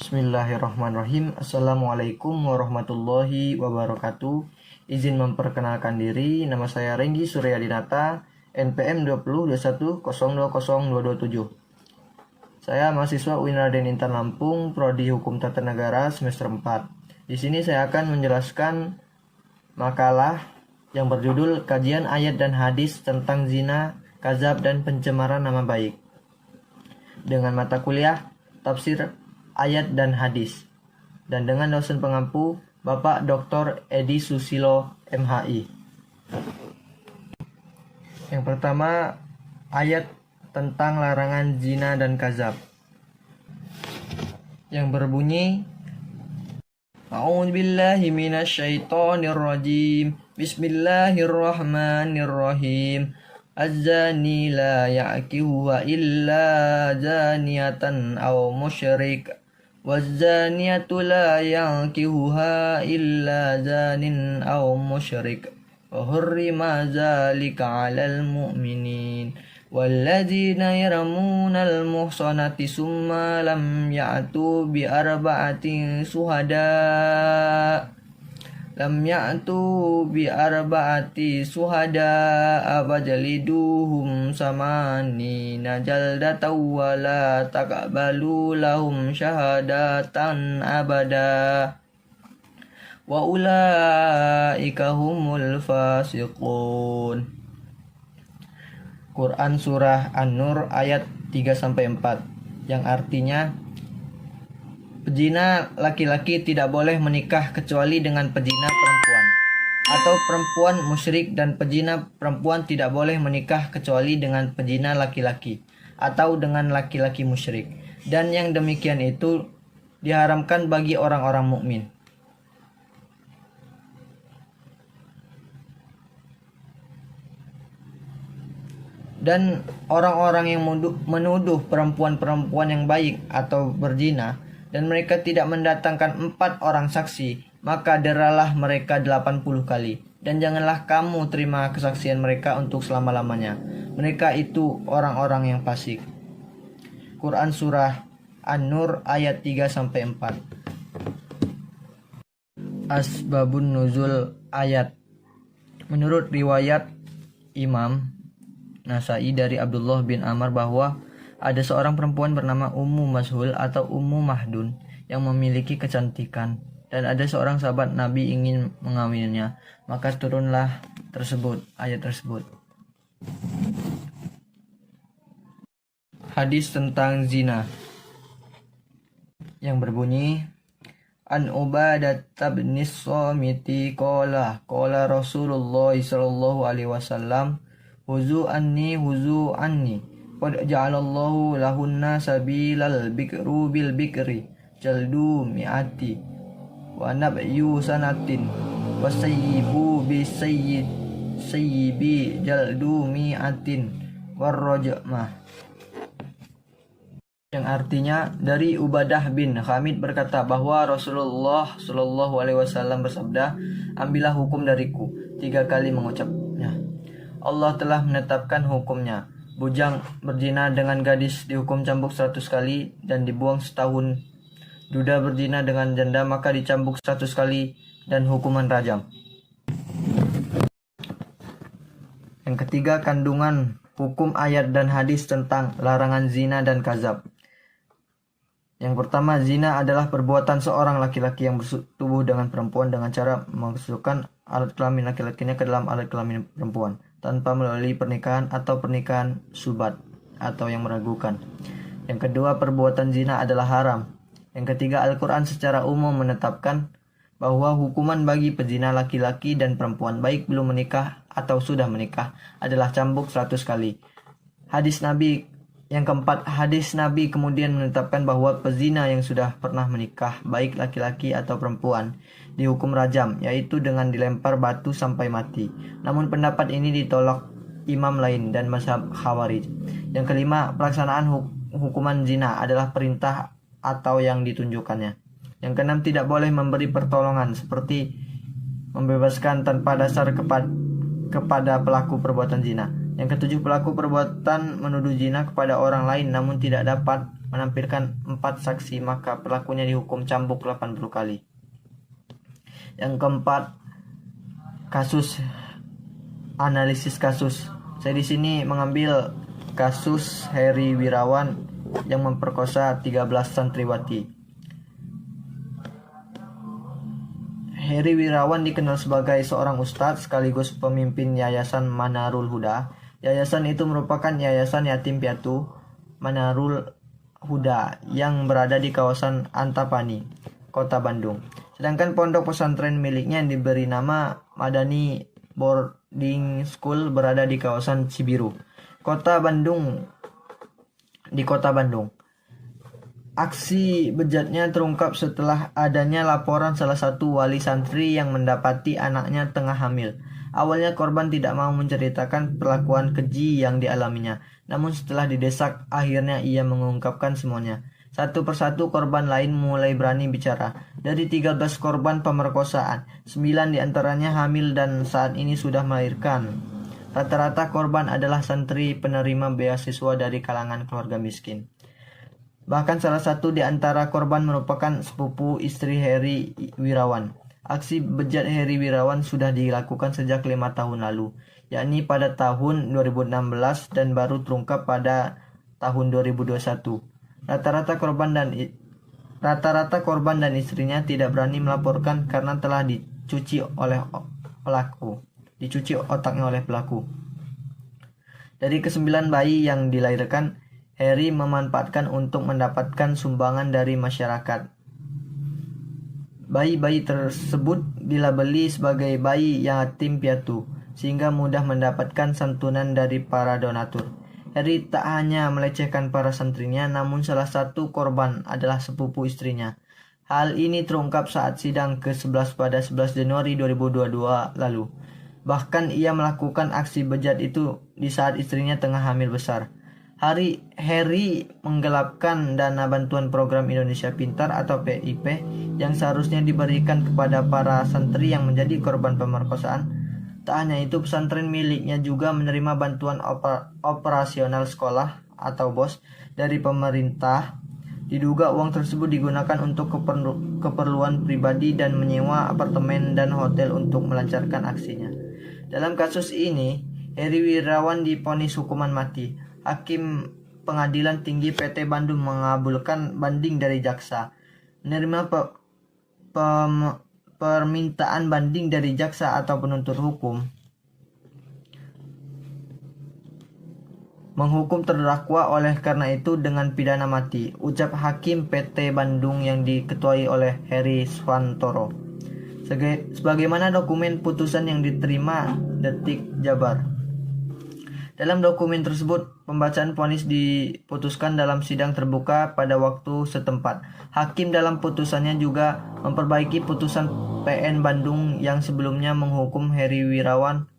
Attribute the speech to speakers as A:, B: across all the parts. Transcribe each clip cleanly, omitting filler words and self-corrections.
A: Bismillahirrahmanirrahim. Assalamualaikum warahmatullahi wabarakatuh. Izin memperkenalkan diri, nama saya Renggi Suryadinata, NPM 2021020227. Saya mahasiswa UIN Raden Intan Lampung, Prodi Hukum Tata Negara semester 4. Di sini saya akan menjelaskan makalah yang berjudul Kajian Ayat dan Hadis tentang Zina, Kazab, dan Pencemaran Nama Baik, dengan mata kuliah Tafsir Ayat dan Hadis, dan dengan dosen pengampu Bapak Dr. Edi Susilo MHI. Yang pertama, ayat tentang larangan zina dan kazab, yang berbunyi A'udzubillahi minasyaitonirrajim. Bismillahirrahmanirrahim. Az-zani la ya'kihuha illa zaniyatan aw musyrik. Waz-zaniyatu la ya'kihuha illa zanin aw musyrik. Wa hurrima dzalika 'alal mu'minin. Walladzina yarmunal muhsanati summa lam ya'tu bi arba'ati suhada abajaliduhum samanina jaldatan wa la taqbalu lahum syahadatan abada wa ulaika humul fasiqun. Quran Surah An-Nur ayat 3-4, yang artinya pezina laki-laki tidak boleh menikah kecuali dengan pezina perempuan, atau perempuan musyrik dan pezina perempuan tidak boleh menikah kecuali dengan pezina laki-laki atau dengan laki-laki musyrik, dan yang demikian itu diharamkan bagi orang-orang mukmin. Dan orang-orang yang menuduh perempuan-perempuan yang baik atau berzina, dan mereka tidak mendatangkan 4 orang saksi, maka deralah mereka 80 kali. Dan janganlah kamu terima kesaksian mereka untuk selama-lamanya. Mereka itu orang-orang yang fasik. Quran Surah An-Nur ayat 3-4. Asbabun Nuzul ayat. Menurut riwayat Imam Nasai dari Abdullah bin Amr bahwa ada seorang perempuan bernama Ummu Mashul atau Ummu Mahdun yang memiliki kecantikan, dan ada seorang sahabat Nabi ingin mengawinnya, maka turunlah ayat tersebut. Hadis tentang zina, yang berbunyi An Ubadah bin Samiti qala Rasulullah sallallahu alaihi wasallam Huzu anni Qad ja'alallahu lahunna sabilal bikru bil bikri jaldu mi'ati wa nabyu sanatin wa sayyibu bi sayyibi jaldu mi'atin warrajmah, yang artinya dari Ubadah bin Hamid berkata bahwa Rasulullah Shallallahu alaihi wasallam bersabda, ambillah hukum dariku 3 kali mengucapnya. Allah telah menetapkan hukumnya. Bujang berzina dengan gadis dihukum cambuk 100 kali dan dibuang setahun. Duda berzina dengan janda maka dicambuk 100 kali dan hukuman rajam. Yang ketiga, kandungan hukum ayat dan hadis tentang larangan zina dan kazab. Yang pertama, zina adalah perbuatan seorang laki-laki yang bertubuh dengan perempuan dengan cara memasukkan alat kelamin laki-lakinya ke dalam alat kelamin perempuan tanpa melalui pernikahan atau pernikahan subat atau yang meragukan. Yang kedua, perbuatan zina adalah haram. Yang ketiga, Al-Quran secara umum menetapkan bahwa hukuman bagi pezina laki-laki dan perempuan baik belum menikah atau sudah menikah adalah cambuk 100 kali. Yang keempat, hadis Nabi kemudian menetapkan bahwa pezina yang sudah pernah menikah, baik laki-laki atau perempuan, dihukum rajam, yaitu dengan dilempar batu sampai mati. Namun pendapat ini ditolak imam lain dan mazhab Khawarij. Yang kelima, pelaksanaan hukuman zina adalah perintah atau yang ditunjukkannya. Yang keenam, tidak boleh memberi pertolongan seperti membebaskan tanpa dasar kepada pelaku perbuatan zina. Yang ketujuh, pelaku perbuatan menuduh zina kepada orang lain namun tidak dapat menampilkan 4 saksi, maka pelakunya dihukum cambuk 80 kali. Yang keempat, kasus analisis kasus. Saya di sini mengambil kasus Heri Wirawan yang memperkosa 13 santriwati. Heri Wirawan dikenal sebagai seorang ustadz sekaligus pemimpin Yayasan Manarul Huda. Yayasan itu merupakan yayasan yatim piatu Manarul Huda yang berada di kawasan Antapani, Kota Bandung. Sedangkan pondok pesantren miliknya yang diberi nama Madani Boarding School berada di kawasan Cibiru, Kota Bandung. Aksi bejatnya terungkap setelah adanya laporan salah satu wali santri yang mendapati anaknya tengah hamil. Awalnya korban tidak mau menceritakan perlakuan keji yang dialaminya, namun setelah didesak akhirnya ia mengungkapkan semuanya. Satu persatu korban lain mulai berani bicara. Dari 13 korban pemerkosaan, 9 diantaranya hamil dan saat ini sudah melahirkan. Rata-rata korban adalah santri penerima beasiswa dari kalangan keluarga miskin. Bahkan salah satu di antara korban merupakan sepupu istri Heri Wirawan. Aksi bejat Heri Wirawan sudah dilakukan sejak 5 tahun lalu, yakni pada tahun 2016 dan baru terungkap pada tahun 2021. Rata-rata korban dan istrinya tidak berani melaporkan karena telah dicuci otaknya oleh pelaku. Dari ke-9 bayi yang dilahirkan, Heri memanfaatkan untuk mendapatkan sumbangan dari masyarakat. Bayi-bayi tersebut dilabeli sebagai bayi yatim piatu, sehingga mudah mendapatkan santunan dari para donatur. Heri tak hanya melecehkan para santrinya, namun salah satu korban adalah sepupu istrinya. Hal ini terungkap saat sidang ke-11 pada 11 Januari 2022 lalu. Bahkan ia melakukan aksi bejat itu di saat istrinya tengah hamil besar. Heri menggelapkan dana bantuan program Indonesia Pintar atau PIP yang seharusnya diberikan kepada para santri yang menjadi korban pemerkosaan. Tak hanya itu, pesantren miliknya juga menerima bantuan operasional sekolah atau BOS dari pemerintah. Diduga uang tersebut digunakan untuk keperluan pribadi dan menyewa apartemen dan hotel untuk melancarkan aksinya. Dalam kasus ini, Heri Wirawan divonis hukuman mati. Hakim Pengadilan Tinggi PT Bandung mengabulkan banding dari jaksa. Menerima permintaan banding dari jaksa atau penuntut hukum, menghukum terdakwa oleh karena itu dengan pidana mati, ucap Hakim PT Bandung yang diketuai oleh Heri Swantoro. Sebagaimana dokumen putusan yang diterima Detik Jabar. Dalam dokumen tersebut, pembacaan vonis diputuskan dalam sidang terbuka pada waktu setempat. Hakim dalam putusannya juga memperbaiki putusan PN Bandung yang sebelumnya menghukum Heri Wirawan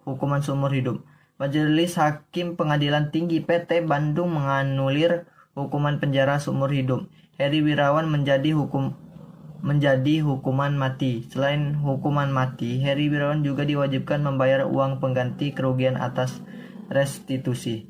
A: hukuman seumur hidup. Majelis Hakim Pengadilan Tinggi PT Bandung menganulir hukuman penjara seumur hidup. Heri Wirawan menjadi hukuman mati. Selain hukuman mati, Heri Wirawan juga diwajibkan membayar uang pengganti kerugian atas restitusi.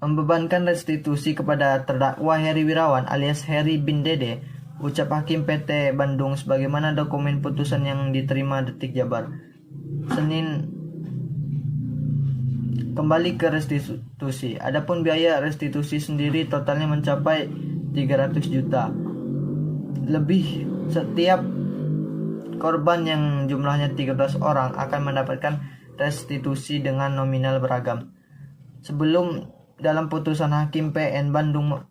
A: Membebankan restitusi kepada terdakwa Heri Wirawan alias Heri bin Dede, ucap Hakim PT Bandung sebagaimana dokumen putusan yang diterima Detik Jabar. Senin kembali ke restitusi. Adapun biaya restitusi sendiri totalnya mencapai 300 juta lebih. Setiap korban yang jumlahnya 13 orang akan mendapatkan restitusi dengan nominal beragam. Sebelum dalam putusan Hakim PN Bandung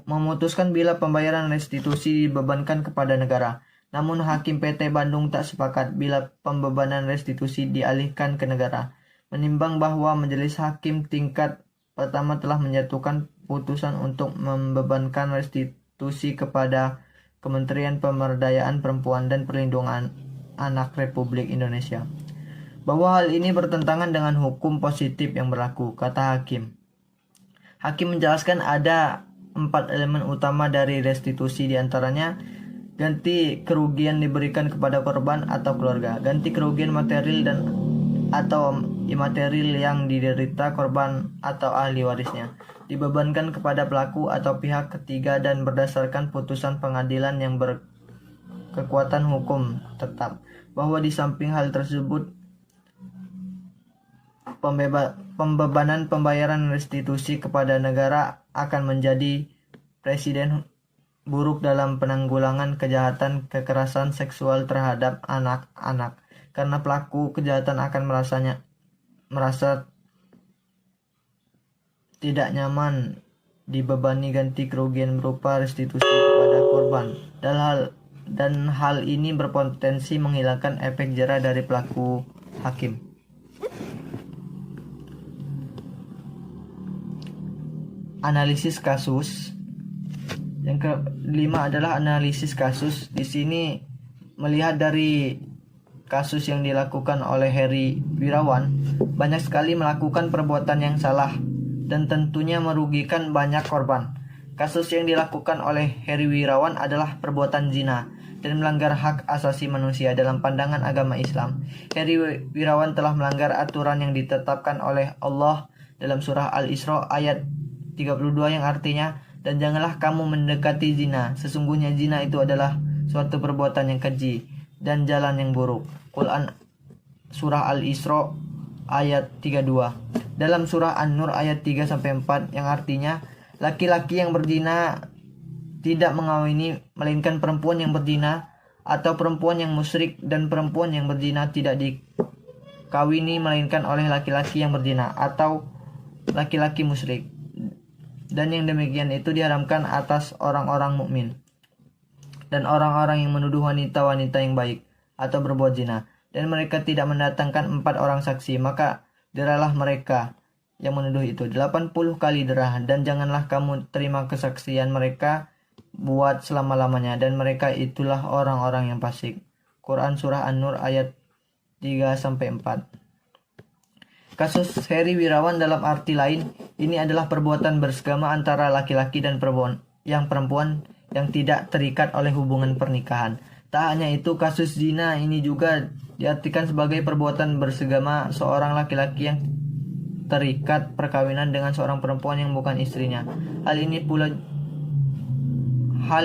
A: memutuskan bila pembayaran restitusi dibebankan kepada negara. Namun Hakim PT Bandung tak sepakat bila pembebanan restitusi dialihkan ke negara. Menimbang bahwa Majelis Hakim tingkat pertama telah menjatuhkan putusan untuk membebankan restitusi kepada Kementerian Pemberdayaan Perempuan dan Perlindungan Anak Republik Indonesia. Bahwa hal ini bertentangan dengan hukum positif yang berlaku, kata Hakim. Hakim menjelaskan ada 4 elemen utama dari restitusi, diantaranya ganti kerugian diberikan kepada korban atau keluarga, ganti kerugian material dan atau imaterial yang diderita korban atau ahli warisnya dibebankan kepada pelaku atau pihak ketiga dan berdasarkan putusan pengadilan yang berkekuatan hukum tetap, bahwa di samping hal tersebut pembebanan pembayaran restitusi kepada negara akan menjadi presiden buruk dalam penanggulangan kejahatan kekerasan seksual terhadap anak-anak, karena pelaku kejahatan akan merasa tidak nyaman dibebani ganti kerugian berupa restitusi kepada korban, dan hal ini berpotensi menghilangkan efek jera dari pelaku hakim. Analisis kasus. Yang kelima adalah analisis kasus. Di sini melihat dari kasus yang dilakukan oleh Heri Wirawan, banyak sekali melakukan perbuatan yang salah dan tentunya merugikan banyak korban. Kasus yang dilakukan oleh Heri Wirawan adalah perbuatan zina dan melanggar hak asasi manusia dalam pandangan agama Islam. Heri Wirawan telah melanggar aturan yang ditetapkan oleh Allah dalam surah Al-Isra ayat 32 yang artinya, dan janganlah kamu mendekati zina, sesungguhnya zina itu adalah suatu perbuatan yang keji dan jalan yang buruk. Quran surah Al-Isra ayat 32. Dalam surah An-Nur ayat 3-4 yang artinya, laki-laki yang berzina tidak mengawini melainkan perempuan yang berzina, atau perempuan yang musyrik, dan perempuan yang berzina tidak dikawini melainkan oleh laki-laki yang berzina atau laki-laki musyrik. Dan yang demikian itu diharamkan atas orang-orang mukmin dan orang-orang yang menuduh wanita-wanita yang baik atau berbuat zina, dan mereka tidak mendatangkan 4 orang saksi, maka deralah mereka yang menuduh itu 80 kali derah, dan janganlah kamu terima kesaksian mereka buat selama-lamanya, dan mereka itulah orang-orang yang fasik. Quran surah An-Nur ayat 3-4. Kasus Heri Wirawan dalam arti lain, ini adalah perbuatan bersegama antara laki-laki dan perempuan yang tidak terikat oleh hubungan pernikahan. Tak hanya itu, kasus zina ini juga diartikan sebagai perbuatan bersegama seorang laki-laki yang terikat perkawinan dengan seorang perempuan yang bukan istrinya. Hal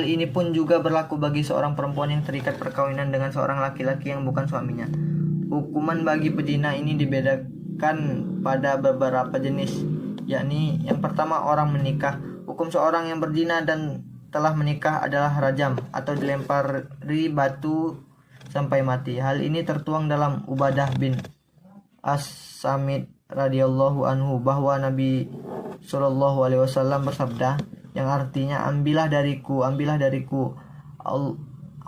A: ini pun juga berlaku bagi seorang perempuan yang terikat perkawinan dengan seorang laki-laki yang bukan suaminya. Hukuman bagi pezina ini dibedakan pada beberapa jenis, yakni yang pertama, orang menikah. Hukum seorang yang berzina dan telah menikah adalah rajam atau dilempari batu sampai mati. Hal ini tertuang dalam Ubadah bin As-Samit radhiyallahu anhu, bahwa Nabi SAW bersabda, yang artinya, ambillah dariku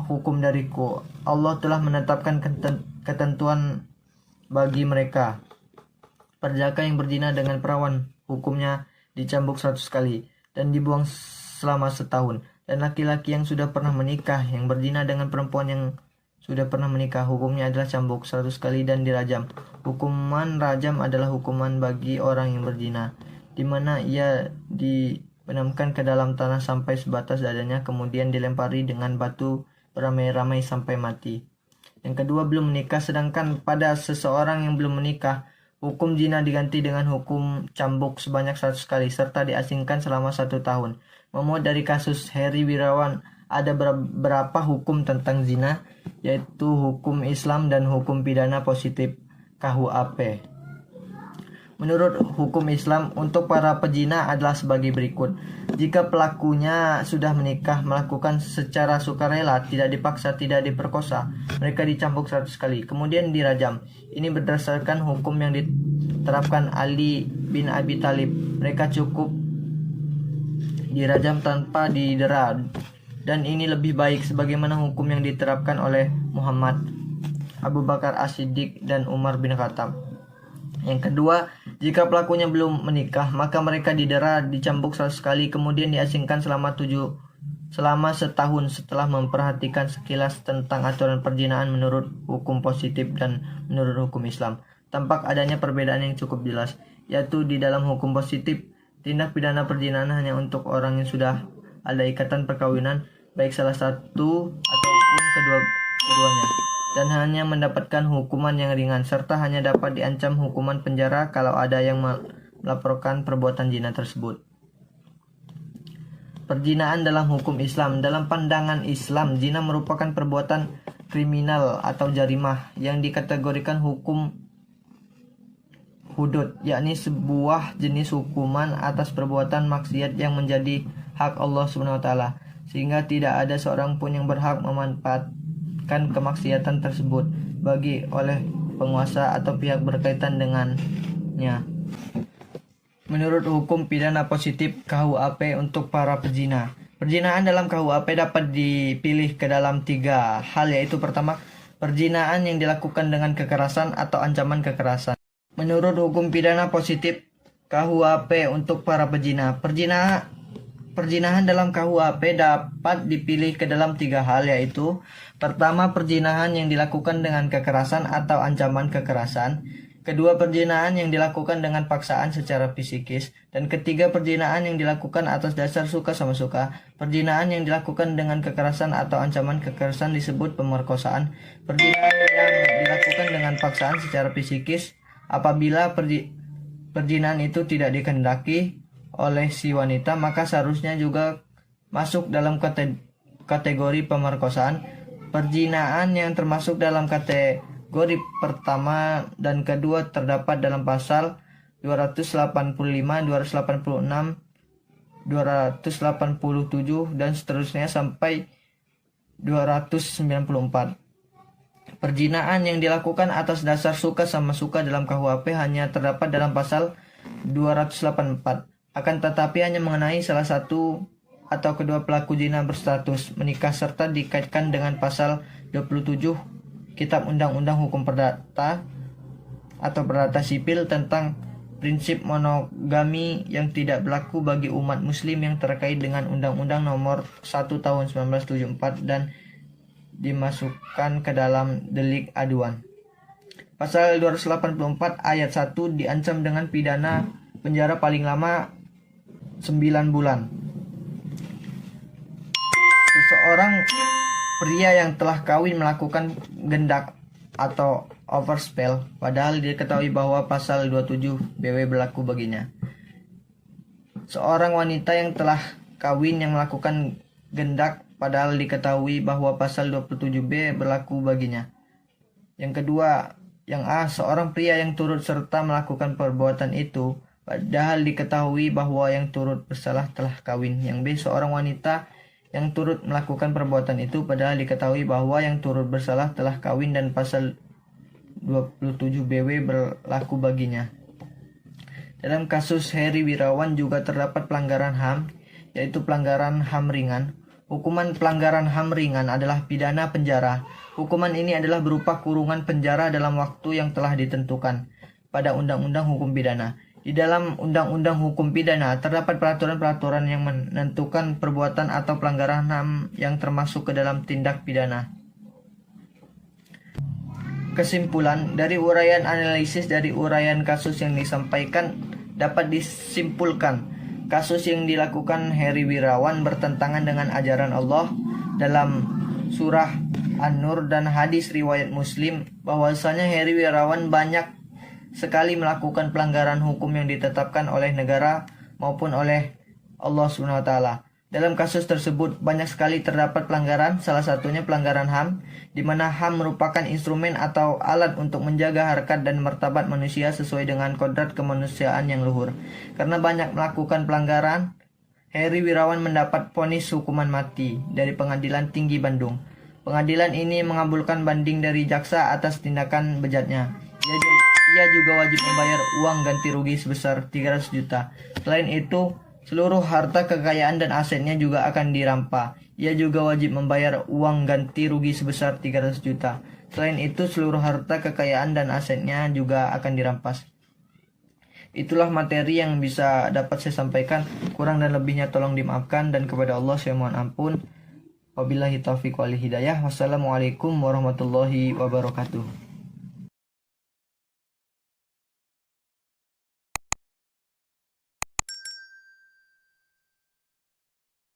A: hukum dariku. Allah telah menetapkan ketentuan bagi mereka. Perjaka yang berzina dengan perawan hukumnya dicambuk 100 kali dan dibuang selama setahun. Dan laki-laki yang sudah pernah menikah yang berzina dengan perempuan yang sudah pernah menikah, hukumnya adalah cambuk 100 kali dan dirajam. Hukuman rajam adalah hukuman bagi orang yang berzina, di mana ia dibenamkan ke dalam tanah sampai sebatas dadanya, kemudian dilempari dengan batu beramai-ramai sampai mati. Yang kedua, belum menikah. Sedangkan pada seseorang yang belum menikah, hukum zina diganti dengan hukum cambuk sebanyak 100 kali serta diasingkan selama 1 tahun. Memuat dari kasus Heri Wirawan, ada beberapa hukum tentang zina, yaitu hukum Islam dan hukum pidana positif KUHP. Menurut hukum Islam, untuk para pezina adalah sebagai berikut. Jika pelakunya sudah menikah, melakukan secara sukarela, tidak dipaksa, tidak diperkosa, mereka dicambuk 100 kali, kemudian dirajam. Ini berdasarkan hukum yang diterapkan Ali bin Abi Thalib. Mereka cukup dirajam tanpa didera, dan ini lebih baik sebagaimana hukum yang diterapkan oleh Muhammad, Abu Bakar As-Siddiq, dan Umar bin Khattab. Yang kedua, jika pelakunya belum menikah, maka mereka didera, dicambuk 100 kali, kemudian diasingkan selama setahun setelah memperhatikan sekilas tentang aturan perzinaan menurut hukum positif dan menurut hukum Islam. Tampak adanya perbedaan yang cukup jelas, yaitu di dalam hukum positif, tindak pidana perzinaan hanya untuk orang yang sudah ada ikatan perkawinan, baik salah satu ataupun keduanya. dan hanya mendapatkan hukuman yang ringan, serta hanya dapat diancam hukuman penjara kalau ada yang melaporkan perbuatan zina tersebut. Perzinaan dalam hukum Islam. Dalam pandangan Islam, zina merupakan perbuatan kriminal atau jarimah yang dikategorikan hukum hudud, yakni sebuah jenis hukuman atas perbuatan maksiat yang menjadi hak Allah SWT, sehingga tidak ada seorang pun yang berhak memanfaatkan kemaksiatan tersebut bagi oleh penguasa atau pihak berkaitan dengannya. Menurut hukum pidana positif KUHP untuk para pezina, perzinaan dalam KUHP dapat dipilih ke dalam 3 hal, yaitu pertama, perzinaan yang dilakukan dengan kekerasan atau ancaman kekerasan. Menurut hukum pidana positif KUHP untuk para pezina, perzinahan dalam KUHP dapat dipilih ke dalam 3 hal, yaitu pertama, perzinahan yang dilakukan dengan kekerasan atau ancaman kekerasan. Kedua, perzinahan yang dilakukan dengan paksaan secara fisikis. Dan ketiga, perzinahan yang dilakukan atas dasar suka sama suka. Perzinahan yang dilakukan dengan kekerasan atau ancaman kekerasan disebut pemerkosaan. Perzinahan yang dilakukan dengan paksaan secara fisikis apabila perzinahan itu tidak dikehendaki oleh si wanita, maka seharusnya juga masuk dalam kategori pemerkosaan. Perzinahan yang termasuk dalam kategori pertama dan kedua terdapat dalam pasal 285, 286, 287 dan seterusnya sampai 294. Perzinahan yang dilakukan atas dasar suka sama suka dalam KUHP hanya terdapat dalam pasal 284. Akan tetapi hanya mengenai salah satu atau kedua pelaku zina berstatus menikah serta dikaitkan dengan pasal 27 Kitab Undang-Undang Hukum Perdata atau Perdata Sipil tentang prinsip monogami yang tidak berlaku bagi umat muslim yang terkait dengan Undang-Undang Nomor 1 Tahun 1974 dan dimasukkan ke dalam delik aduan. Pasal 284 ayat 1 diancam dengan pidana penjara paling lama 9 bulan. Seseorang pria yang telah kawin melakukan gendak atau overspell padahal diketahui bahwa pasal 27 BW berlaku baginya. Seorang wanita yang telah kawin yang melakukan gendak padahal diketahui bahwa pasal 27B berlaku baginya. Yang kedua, yang A, seorang pria yang turut serta melakukan perbuatan itu padahal diketahui bahwa yang turut bersalah telah kawin. Yang B, seorang wanita yang turut melakukan perbuatan itu padahal diketahui bahwa yang turut bersalah telah kawin dan pasal 27 BW berlaku baginya. Dalam kasus Heri Wirawan juga terdapat pelanggaran HAM, yaitu pelanggaran HAM ringan. Hukuman pelanggaran HAM ringan adalah pidana penjara. Hukuman ini adalah berupa kurungan penjara dalam waktu yang telah ditentukan pada Undang-Undang Hukum Pidana. Di dalam Undang-Undang Hukum Pidana terdapat peraturan-peraturan yang menentukan perbuatan atau pelanggaran HAM yang termasuk ke dalam tindak pidana. Kesimpulan dari uraian analisis dari uraian kasus yang disampaikan dapat disimpulkan kasus yang dilakukan Heri Wirawan bertentangan dengan ajaran Allah dalam surah An-Nur dan hadis riwayat Muslim bahwasanya Heri Wirawan banyak sekali melakukan pelanggaran hukum yang ditetapkan oleh negara maupun oleh Allah SWT. Dalam kasus tersebut banyak sekali terdapat pelanggaran, salah satunya pelanggaran HAM, di mana HAM merupakan instrumen atau alat untuk menjaga harkat dan martabat manusia sesuai dengan kodrat kemanusiaan yang luhur. Karena banyak melakukan pelanggaran, Heri Wirawan mendapat vonis hukuman mati dari Pengadilan Tinggi Bandung. Pengadilan ini mengabulkan banding dari jaksa atas tindakan bejatnya. Ia juga wajib membayar uang ganti rugi sebesar 300 juta. Selain itu, seluruh harta kekayaan dan asetnya juga akan dirampas. Ia juga wajib membayar uang ganti rugi sebesar 300 juta. Selain itu, seluruh harta kekayaan dan asetnya juga akan dirampas. Itulah materi yang bisa dapat saya sampaikan. Kurang dan lebihnya tolong dimaafkan, dan kepada Allah saya mohon ampun. Wabillahi taufiq wal hidayah. Wassalamualaikum warahmatullahi wabarakatuh.